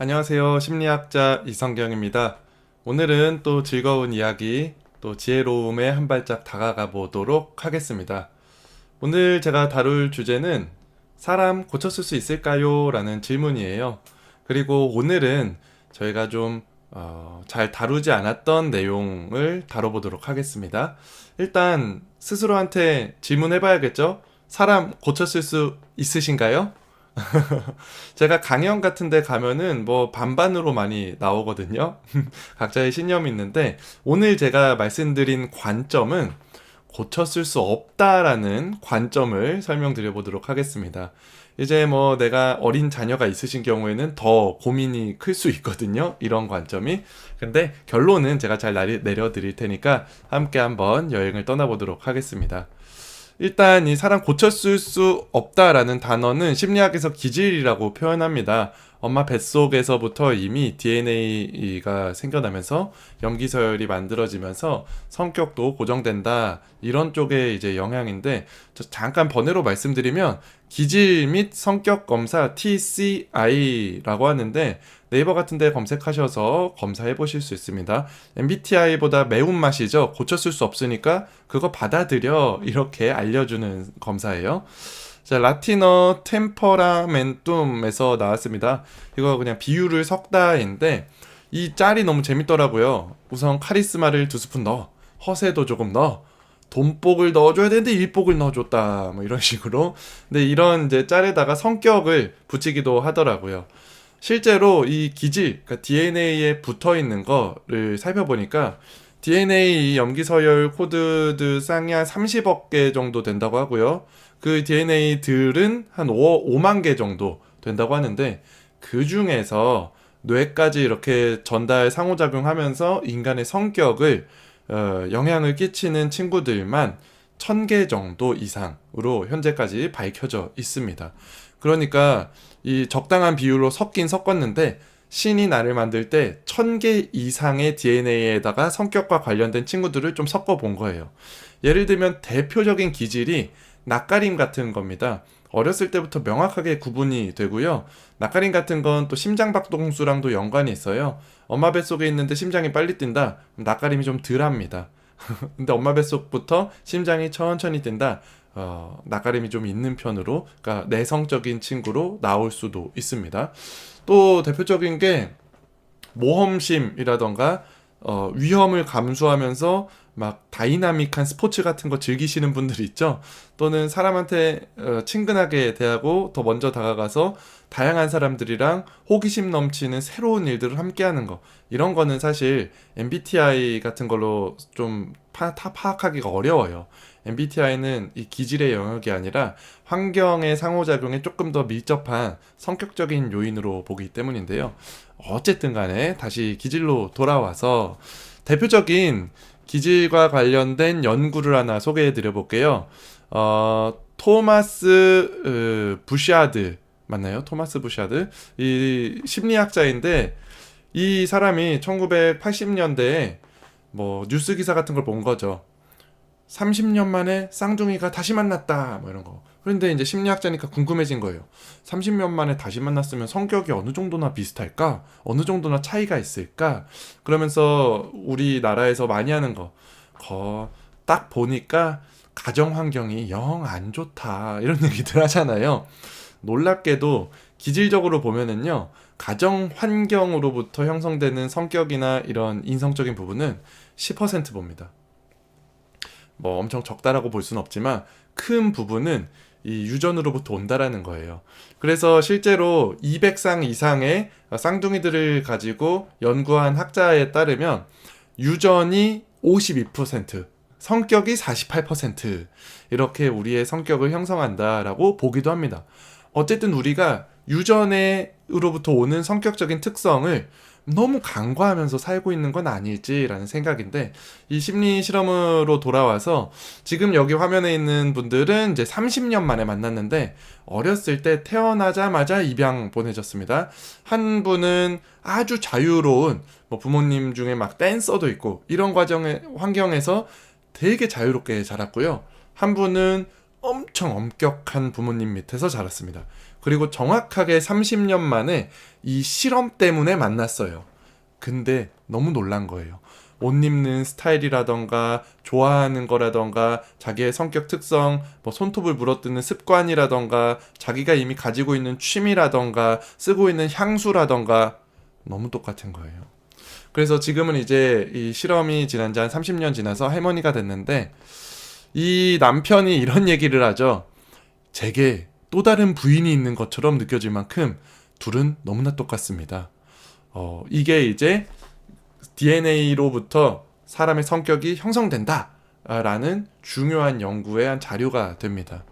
안녕하세요. 심리학자 이성경입니다. 오늘은 또 즐거운 이야기, 또 지혜로움에 한 발짝 다가가 보도록 하겠습니다. 오늘 제가 다룰 주제는 사람 고쳤을 수 있을까요? 라는 질문이에요. 그리고 오늘은 저희가 좀 잘 다루지 않았던 내용을 다뤄보도록 하겠습니다. 일단 스스로한테 질문해봐야겠죠? 사람 고쳤을 수 있으신가요? 제가 강연 같은 데 가면은 뭐 반반으로 많이 나오거든요. 각자의 신념이 있는데 오늘 제가 말씀드린 관점은 고쳤을 수 없다라는 관점을 설명드려 보도록 하겠습니다. 이제 뭐 내가 어린 자녀가 있으신 경우에는 더 고민이 클 수 있거든요. 이런 관점이. 근데 결론은 제가 잘 내려드릴 테니까 함께 한번 여행을 떠나보도록 하겠습니다. 일단 이 사람 고쳤을 수 없다라는 단어는 심리학에서 기질이라고 표현합니다. 엄마 뱃속에서부터 이미 DNA가 생겨나면서 염기서열이 만들어지면서 성격도 고정된다. 이런 쪽의 이제 영향인데 잠깐 번외로 말씀드리면 기질 및 성격 검사 TCI라고 하는데 네이버 같은 데 검색하셔서 검사해 보실 수 있습니다. MBTI보다 매운맛이죠. 고쳤을 수 없으니까 그거 받아들여 이렇게 알려주는 검사예요. 자, 라틴어 템퍼라멘툼에서 나왔습니다. 이거 그냥 비유를 섞다인데 이 짤이 너무 재밌더라고요. 우선 카리스마를 2스푼 넣어, 허세도 조금 넣어, 돈복을 넣어줘야 되는데 일복을 넣어줬다, 뭐 이런 식으로. 근데 이런 이제 짤에다가 성격을 붙이기도 하더라고요. 실제로 이 기질, 그러니까 DNA에 붙어 있는 거를 살펴보니까 DNA 염기서열 코드드 쌍이 한 30억 개 정도 된다고 하고요. 그 DNA들은 한 5만 개 정도 된다고 하는데 그 중에서 뇌까지 이렇게 전달 상호작용하면서 인간의 성격을 영향을 끼치는 친구들만 1000개 정도 이상으로 현재까지 밝혀져 있습니다. 그러니까 이 적당한 비율로 섞긴 섞었는데 신이 나를 만들 때 1000개 이상의 DNA에다가 성격과 관련된 친구들을 좀 섞어 본 거예요. 예를 들면 대표적인 기질이 낯가림 같은 겁니다. 어렸을 때부터 명확하게 구분이 되고요. 낯가림 같은 건 또 심장박동수랑도 연관이 있어요. 엄마 뱃속에 있는데 심장이 빨리 뛴다. 낯가림이 좀 덜합니다. 근데 엄마 뱃속부터 심장이 천천히 뛴다. 낯가림이 좀 있는 편으로, 그러니까 내성적인 친구로 나올 수도 있습니다. 또 대표적인 게 모험심이라던가 위험을 감수하면서 막 다이나믹한 스포츠 같은 거 즐기시는 분들 있죠. 또는 사람한테 친근하게 대하고 더 먼저 다가가서 다양한 사람들이랑 호기심 넘치는 새로운 일들을 함께 하는 거. 이런 거는 사실 MBTI 같은 걸로 좀 파악하기가 어려워요. MBTI는 이 기질의 영역이 아니라 환경의 상호작용에 조금 더 밀접한 성격적인 요인으로 보기 때문인데요. 어쨌든 간에 다시 기질로 돌아와서 대표적인 기질과 관련된 연구를 하나 소개해 드려 볼게요. 토마스 부샤드 맞나요? 토마스 부샤드 이 심리학자인데 이 사람이 1980년대에 뭐 뉴스 기사 같은 걸 본 거죠. 30년 만에 쌍둥이가 다시 만났다 뭐 이런 거. 그런데 이제 심리학자니까 궁금해진 거예요. 30년 만에 다시 만났으면 성격이 어느 정도나 비슷할까? 어느 정도나 차이가 있을까? 그러면서 우리나라에서 많이 하는 거 딱 보니까 가정 환경이 영 안 좋다 이런 얘기들 하잖아요. 놀랍게도 기질적으로 보면은요, 가정 환경으로부터 형성되는 성격이나 이런 인성적인 부분은 10% 봅니다. 뭐 엄청 적다라고 볼 수는 없지만 큰 부분은 이 유전으로부터 온다라는 거예요. 그래서 실제로 200쌍 이상의 쌍둥이들을 가지고 연구한 학자에 따르면 유전이 52%, 성격이 48% 이렇게 우리의 성격을 형성한다라고 보기도 합니다. 어쨌든 우리가 유전으로부터 오는 성격적인 특성을 너무 간과하면서 살고 있는 건 아닐지라는 생각인데, 이 심리 실험으로 돌아와서 지금 여기 화면에 있는 분들은 이제 30년 만에 만났는데 어렸을 때 태어나자마자 입양 보내졌습니다. 한 분은 아주 자유로운 뭐 부모님 중에 막 댄서도 있고 이런 환경에서 되게 자유롭게 자랐고요. 한 분은 엄청 엄격한 부모님 밑에서 자랐습니다. 그리고 정확하게 30년 만에 이 실험 때문에 만났어요. 근데 너무 놀란 거예요. 옷 입는 스타일이라던가 좋아하는 거라던가 자기의 성격 특성, 뭐 손톱을 물어뜯는 습관이라던가 자기가 이미 가지고 있는 취미라던가 쓰고 있는 향수라던가 너무 똑같은 거예요. 그래서 지금은 이제 이 실험이 지난 지 한 30년 지나서 할머니가 됐는데 이 남편이 이런 얘기를 하죠. 제게 또 다른 부인이 있는 것처럼 느껴질 만큼 둘은 너무나 똑같습니다. 이게 이제 DNA로부터 사람의 성격이 형성된다 라는 중요한 연구의 한 자료가 됩니다.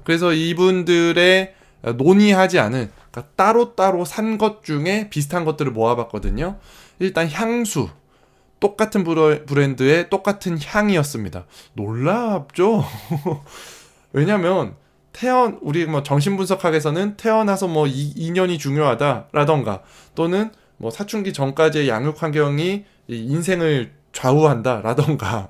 그래서 이분들의 논의하지 않은, 그러니까 따로따로 산 것 중에 비슷한 것들을 모아봤거든요. 일단 향수, 똑같은 브랜드의 똑같은 향이었습니다. 놀랍죠? 왜냐면 우리 뭐 정신분석학에서는 태어나서 뭐 2년이 중요하다라던가 또는 뭐 사춘기 전까지의 양육 환경이 인생을 좌우한다라던가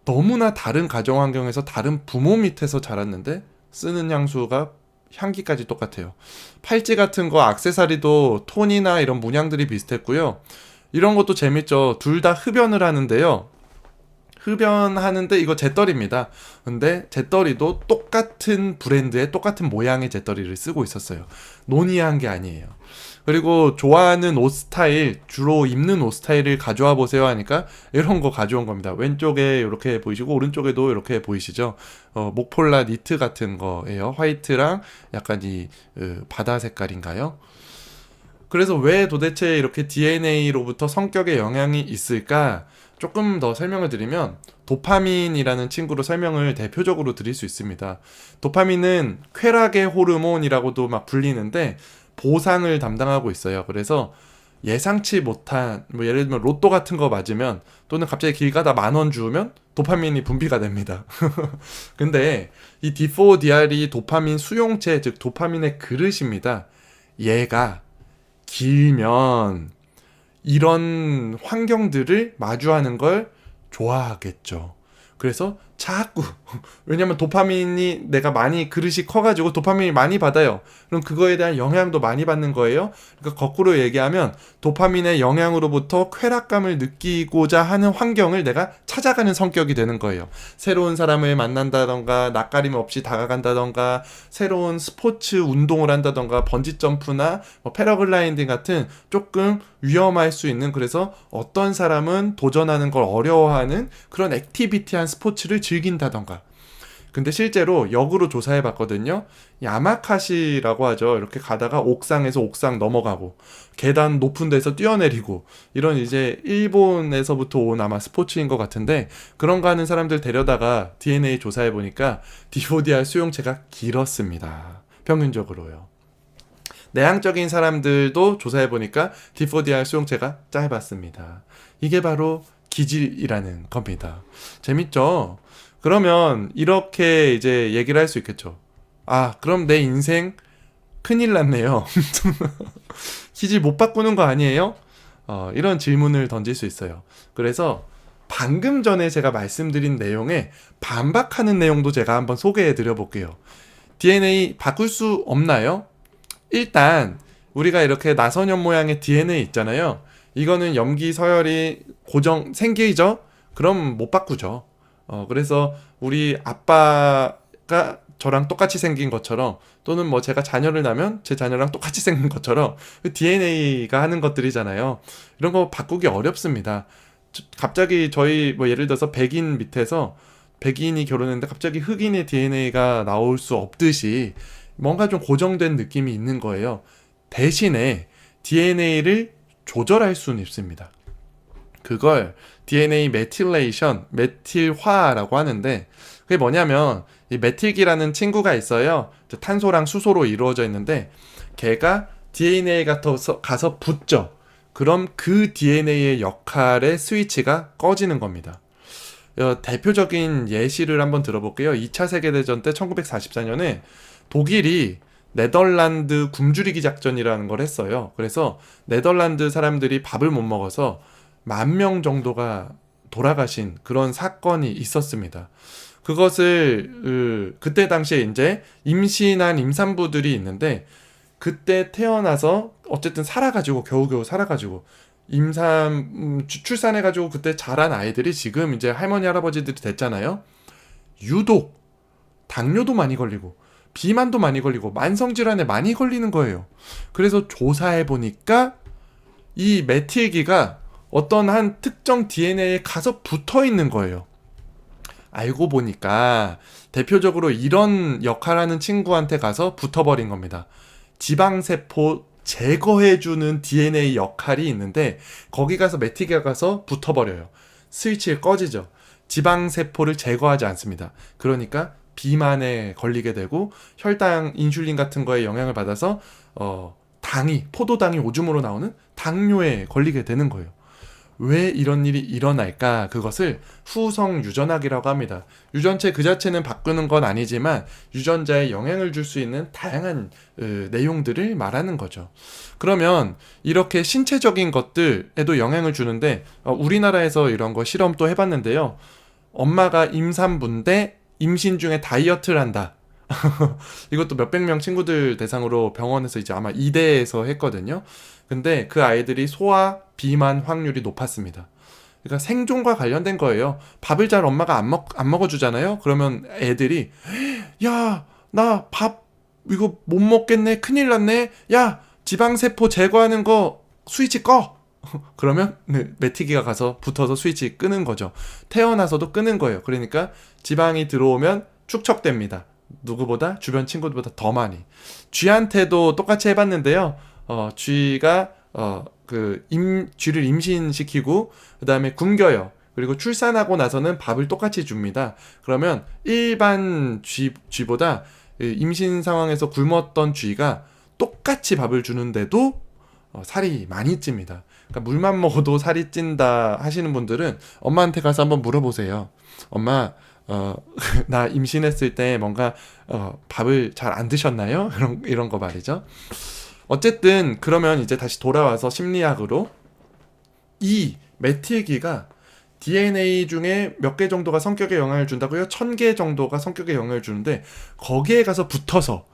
너무나 다른 가정 환경에서 다른 부모 밑에서 자랐는데 쓰는 향수가 향기까지 똑같아요. 팔찌 같은 거 액세서리도 톤이나 이런 문양들이 비슷했고요. 이런 것도 재밌죠. 둘 다 흡연을 하는데요. 흡연하는데 이거 잿더리입니다. 근데 잿더리도 똑같은 브랜드의 똑같은 모양의 잿더리를 쓰고 있었어요. 논의한 게 아니에요. 그리고 좋아하는 옷 스타일, 주로 입는 옷 스타일을 가져와 보세요 하니까 이런 거 가져온 겁니다. 왼쪽에 이렇게 보이시고 오른쪽에도 이렇게 보이시죠? 목폴라 니트 같은 거예요. 화이트랑 약간 이 바다 색깔인가요? 그래서 왜 도대체 이렇게 DNA로부터 성격에 영향이 있을까? 조금 더 설명을 드리면 도파민이라는 친구로 설명을 대표적으로 드릴 수 있습니다. 도파민은 쾌락의 호르몬이라고도 막 불리는데 보상을 담당하고 있어요. 그래서 예상치 못한 뭐 예를 들면 로또 같은 거 맞으면 또는 갑자기 길 가다 10,000원 주우면 도파민이 분비가 됩니다. 근데 이 D4DR이 도파민 수용체, 즉 도파민의 그릇입니다. 얘가 길면 이런 환경들을 마주하는 걸 좋아하겠죠. 그래서 자꾸 왜냐면 도파민이 내가 많이 그릇이 커가지고 도파민이 많이 받아요. 그럼 그거에 대한 영향도 많이 받는 거예요. 그러니까 거꾸로 얘기하면 도파민의 영향으로부터 쾌락감을 느끼고자 하는 환경을 내가 찾아가는 성격이 되는 거예요. 새로운 사람을 만난다던가 낯가림 없이 다가간다던가 새로운 스포츠 운동을 한다던가 번지점프나 뭐 패러글라이딩 같은 조금 위험할 수 있는, 그래서 어떤 사람은 도전하는 걸 어려워하는 그런 액티비티한 스포츠를 즐긴다던가. 근데 실제로 역으로 조사해 봤거든요. 야마카시라고 하죠. 이렇게 가다가 옥상에서 옥상 넘어가고 계단 높은 데서 뛰어내리고 이런 이제 일본에서부터 온 아마 스포츠인 것 같은데 그런 거 하는 사람들 데려다가 DNA 조사해 보니까 D4DR 수용체가 길었습니다. 평균적으로요. 내향적인 사람들도 조사해 보니까 D4DR 수용체가 짧았습니다. 이게 바로 기질이라는 겁니다. 재밌죠? 그러면 이렇게 이제 얘기를 할 수 있겠죠. 아, 그럼 내 인생 큰일 났네요. 기질 못 바꾸는 거 아니에요? 이런 질문을 던질 수 있어요. 그래서 방금 전에 제가 말씀드린 내용에 반박하는 내용도 제가 한번 소개해 드려 볼게요. DNA 바꿀 수 없나요? 일단 우리가 이렇게 나선형 모양의 DNA 있잖아요. 이거는 염기 서열이 고정 생기죠? 그럼 못 바꾸죠. 그래서 우리 아빠가 저랑 똑같이 생긴 것처럼 또는 뭐 제가 자녀를 낳으면 제 자녀랑 똑같이 생긴 것처럼 DNA가 하는 것들이잖아요. 이런 거 바꾸기 어렵습니다. 갑자기 저희 뭐 예를 들어서 백인 밑에서 백인이 결혼했는데 갑자기 흑인의 DNA가 나올 수 없듯이 뭔가 좀 고정된 느낌이 있는 거예요. 대신에 DNA를 조절할 수는 있습니다. 그걸 DNA 메틸레이션, 메틸화라고 하는데 그게 뭐냐면 이 메틸기라는 친구가 있어요. 탄소랑 수소로 이루어져 있는데 걔가 DNA가 가서 붙죠. 그럼 그 DNA의 역할의 스위치가 꺼지는 겁니다. 대표적인 예시를 한번 들어볼게요. 2차 세계대전 때 1944년에 독일이 네덜란드 굶주리기 작전이라는 걸 했어요. 그래서 네덜란드 사람들이 밥을 못 먹어서 10,000명 정도가 돌아가신 그런 사건이 있었습니다. 그것을 그때 당시에 이제 임신한 임산부들이 있는데 그때 태어나서 어쨌든 살아가지고 겨우겨우 살아가지고 출산해가지고 그때 자란 아이들이 지금 이제 할머니 할아버지들이 됐잖아요. 유독 당뇨도 많이 걸리고 비만도 많이 걸리고 만성질환에 많이 걸리는 거예요. 그래서 조사해 보니까 이 메틸기가 어떤 한 특정 DNA에 가서 붙어 있는 거예요. 알고 보니까 대표적으로 이런 역할하는 친구한테 가서 붙어버린 겁니다. 지방세포 제거해주는 DNA 역할이 있는데 거기 가서 메티기가 가서 붙어버려요. 스위치를 꺼지죠. 지방세포를 제거하지 않습니다. 그러니까 비만에 걸리게 되고 혈당 인슐린 같은 거에 영향을 받아서 포도당이 오줌으로 나오는 당뇨에 걸리게 되는 거예요. 왜 이런 일이 일어날까? 그것을 후성 유전학이라고 합니다. 유전체 그 자체는 바꾸는 건 아니지만 유전자에 영향을 줄 수 있는 다양한 내용들을 말하는 거죠. 그러면 이렇게 신체적인 것들에도 영향을 주는데 우리나라에서 이런 거 실험 또 해봤는데요. 엄마가 임산부인데 임신 중에 다이어트를 한다. 이것도 몇백 명 친구들 대상으로 병원에서 이제 아마 이대에서 했거든요. 근데 그 아이들이 소아 비만 확률이 높았습니다. 그러니까 생존과 관련된 거예요. 밥을 잘 엄마가 안 먹어주잖아요. 그러면 애들이 야, 나 밥 이거 못 먹겠네. 큰일 났네. 야, 지방세포 제거하는 거 스위치 꺼. 그러면 메티기가 가서 붙어서 스위치 끄는 거죠. 태어나서도 끄는 거예요. 그러니까 지방이 들어오면 축적됩니다. 누구보다 주변 친구들보다 더 많이. 쥐한테도 똑같이 해봤는데요. 쥐가 쥐를 임신시키고 그 다음에 굶겨요. 그리고 출산하고 나서는 밥을 똑같이 줍니다. 그러면 일반 쥐보다 임신 상황에서 굶었던 쥐가 똑같이 밥을 주는데도 살이 많이 찝니다. 그러니까 물만 먹어도 살이 찐다 하시는 분들은 엄마한테 가서 한번 물어보세요. 엄마, 나 임신했을 때 뭔가 밥을 잘 안 드셨나요? 이런 거 말이죠. 어쨌든 그러면 이제 다시 돌아와서 심리학으로 이 메틸기가 DNA 중에 몇 개 정도가 성격에 영향을 준다고요? 1000개 정도가 성격에 영향을 주는데 거기에 가서 붙어서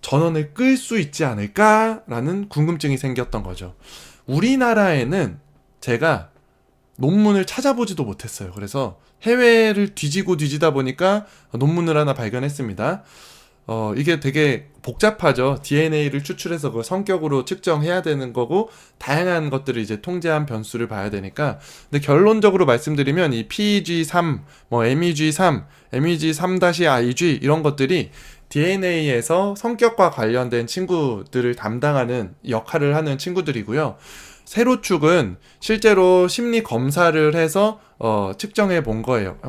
전원을 끌 수 있지 않을까라는 궁금증이 생겼던 거죠. 우리나라에는 제가 논문을 찾아보지도 못했어요. 그래서 해외를 뒤지다 보니까 논문을 하나 발견했습니다. 이게 되게 복잡하죠. DNA를 추출해서 그 성격으로 측정해야 되는 거고 다양한 것들을 이제 통제한 변수를 봐야 되니까. 근데 결론적으로 말씀드리면 이 PEG3, MEG3, MEG3-IG 이런 것들이 DNA에서 성격과 관련된 친구들을 담당하는 역할을 하는 친구들이고요. 세로축은 실제로 심리 검사를 해서 측정해 본 거예요.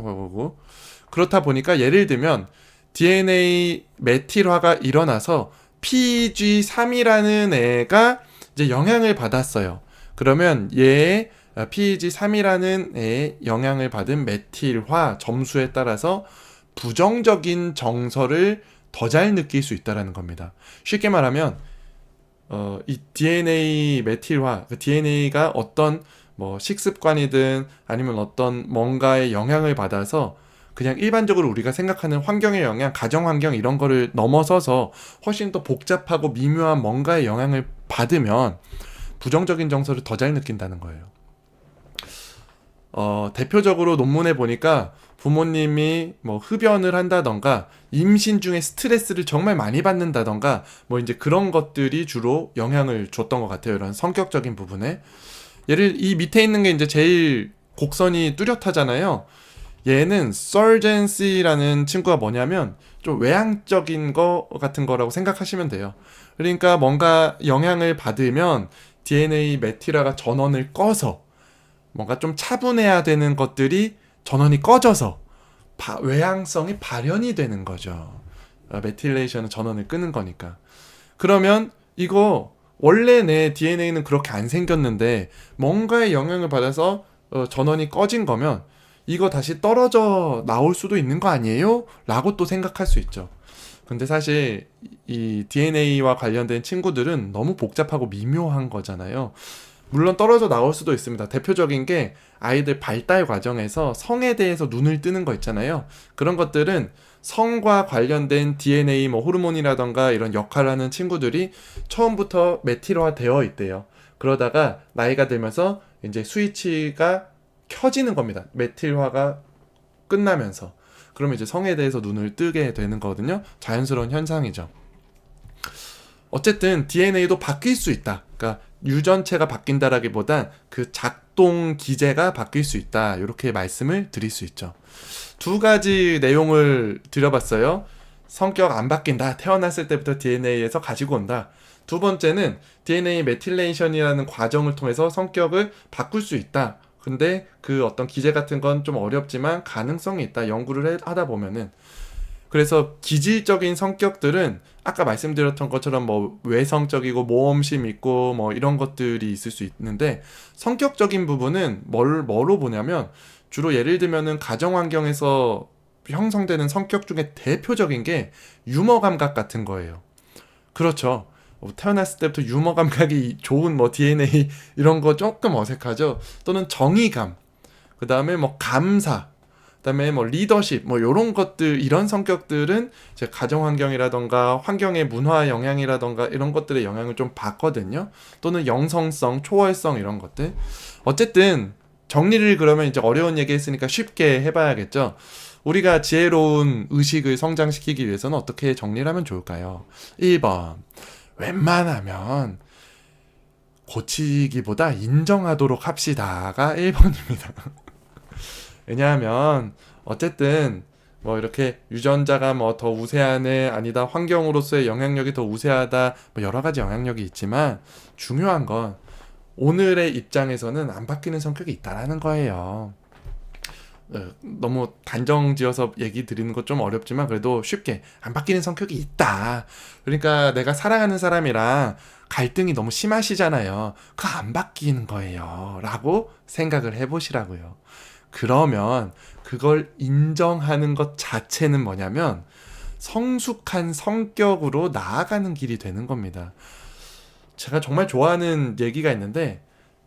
그렇다 보니까 예를 들면 DNA 메틸화가 일어나서 PEG3이라는 애가 이제 영향을 받았어요. 그러면 얘의 PEG3이라는 애의 영향을 받은 메틸화 점수에 따라서 부정적인 정서를 더 잘 느낄 수 있다는 겁니다. 쉽게 말하면 이 DNA 메틸화, 그 DNA가 어떤 식습관이든 아니면 어떤 뭔가의 영향을 받아서 그냥 일반적으로 우리가 생각하는 환경의 영향, 가정 환경 이런 거를 넘어서서 훨씬 더 복잡하고 미묘한 뭔가의 영향을 받으면 부정적인 정서를 더 잘 느낀다는 거예요. 대표적으로 논문에 보니까 부모님이 흡연을 한다던가 임신 중에 스트레스를 정말 많이 받는다던가 이제 그런 것들이 주로 영향을 줬던 것 같아요. 이런 성격적인 부분에. 이 밑에 있는 게 이제 제일 곡선이 뚜렷하잖아요. 얘는 서전시라는 친구가 뭐냐면 좀 외향적인 거 같은 거라고 생각하시면 돼요. 그러니까 뭔가 영향을 받으면 DNA 메틸화가 전원을 꺼서 뭔가 좀 차분해야 되는 것들이 전원이 꺼져서 외향성이 발현이 되는 거죠. 메틸레이션은 전원을 끄는 거니까. 그러면 이거 원래 내 DNA는 그렇게 안 생겼는데 뭔가의 영향을 받아서 전원이 꺼진 거면 이거 다시 떨어져 나올 수도 있는 거 아니에요? 라고 또 생각할 수 있죠. 근데 사실 이 DNA와 관련된 친구들은 너무 복잡하고 미묘한 거잖아요. 물론 떨어져 나올 수도 있습니다. 대표적인 게 아이들 발달 과정에서 성에 대해서 눈을 뜨는 거 있잖아요. 그런 것들은 성과 관련된 DNA, 뭐 호르몬이라던가 이런 역할을 하는 친구들이 처음부터 메틸화 되어 있대요. 그러다가 나이가 들면서 이제 스위치가 켜지는 겁니다. 메틸화가 끝나면서. 그러면 이제 성에 대해서 눈을 뜨게 되는 거거든요. 자연스러운 현상이죠. 어쨌든 DNA도 바뀔 수 있다. 그러니까 유전체가 바뀐다라기보단 그 작동 기제가 바뀔 수 있다. 이렇게 말씀을 드릴 수 있죠. 두 가지 내용을 드려봤어요. 성격 안 바뀐다. 태어났을 때부터 DNA에서 가지고 온다. 두 번째는 DNA 메틸레이션이라는 과정을 통해서 성격을 바꿀 수 있다. 근데 그 어떤 기제 같은 건 좀 어렵지만 가능성이 있다. 연구를 하다 보면은. 그래서 기질적인 성격들은 아까 말씀드렸던 것처럼 뭐 외성적이고 모험심 있고 뭐 이런 것들이 있을 수 있는데, 성격적인 부분은 뭐로 보냐면, 주로 예를 들면은 가정 환경에서 형성되는 성격 중에 대표적인 게 유머 감각 같은 거예요. 그렇죠. 태어났을 때부터 유머 감각이 좋은 뭐 DNA 이런 거 조금 어색하죠. 또는 정의감, 그 다음에 뭐 감사, 그다음에 뭐 리더십 뭐 이런 것들, 이런 성격들은 제 가정 환경이라던가 환경의 문화 영향이라던가 이런 것들의 영향을 좀 받거든요. 또는 영성성, 초월성 이런 것들. 어쨌든 정리를 그러면 이제 어려운 얘기 했으니까 쉽게 해봐야겠죠. 우리가 지혜로운 의식을 성장시키기 위해서는 어떻게 정리를 하면 좋을까요? 1번, 웬만하면 고치기보다 인정하도록 합시다가 1번입니다. 왜냐하면 어쨌든 뭐 이렇게 유전자가 뭐 더 우세하네, 아니다, 환경으로서의 영향력이 더 우세하다, 뭐 여러 가지 영향력이 있지만 중요한 건 오늘의 입장에서는 안 바뀌는 성격이 있다라는 거예요. 너무 단정 지어서 얘기 드리는 거 좀 어렵지만 그래도 쉽게 안 바뀌는 성격이 있다. 그러니까 내가 사랑하는 사람이랑 갈등이 너무 심하시잖아요. 그거 안 바뀌는 거예요. 라고 생각을 해보시라고요. 그러면 그걸 인정하는 것 자체는 뭐냐면 성숙한 성격으로 나아가는 길이 되는 겁니다. 제가 정말 좋아하는 얘기가 있는데,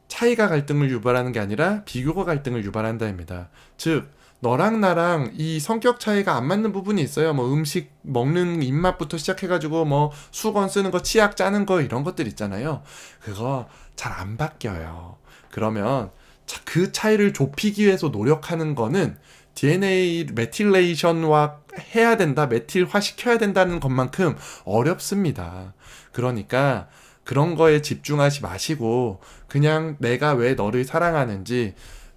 차이가 갈등을 유발하는 게 아니라 비교가 갈등을 유발한다입니다. 즉, 너랑 나랑 이 성격 차이가 안 맞는 부분이 있어요. 뭐 음식 먹는 입맛부터 시작해가지고 뭐 수건 쓰는 거, 치약 짜는 거, 이런 것들 있잖아요. 그거 잘 안 바뀌어요. 그러면 그 차이를 좁히기 위해서 노력하는 거는 DNA 메틸레이션화 해야 된다, 메틸화 시켜야 된다는 것만큼 어렵습니다. 그러니까 그런 거에 집중하지 마시고 그냥 내가 왜 너를 사랑하는지,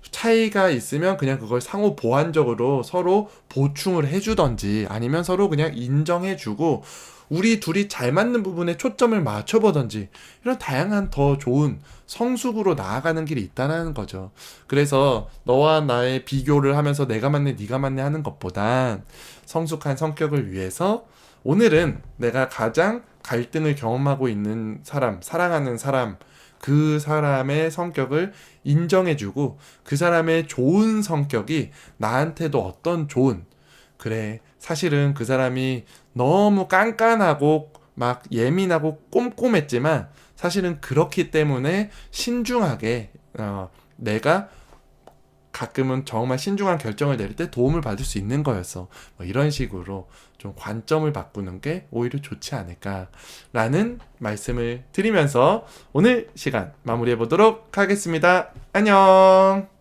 차이가 있으면 그냥 그걸 상호 보완적으로 서로 보충을 해주던지, 아니면 서로 그냥 인정해주고 우리 둘이 잘 맞는 부분에 초점을 맞춰보던지, 이런 다양한 더 좋은 성숙으로 나아가는 길이 있다는 거죠. 그래서 너와 나의 비교를 하면서 내가 맞네 네가 맞네 하는 것보단 성숙한 성격을 위해서 오늘은 내가 가장 갈등을 경험하고 있는 사람, 사랑하는 사람, 그 사람의 성격을 인정해주고 그 사람의 좋은 성격이 나한테도 어떤 좋은, 그래, 사실은 그 사람이 너무 깐깐하고 막 예민하고 꼼꼼했지만 사실은 그렇기 때문에 신중하게 내가 가끔은 정말 신중한 결정을 내릴 때 도움을 받을 수 있는 거였어. 뭐 이런 식으로 좀 관점을 바꾸는 게 오히려 좋지 않을까라는 말씀을 드리면서 오늘 시간 마무리해 보도록 하겠습니다. 안녕.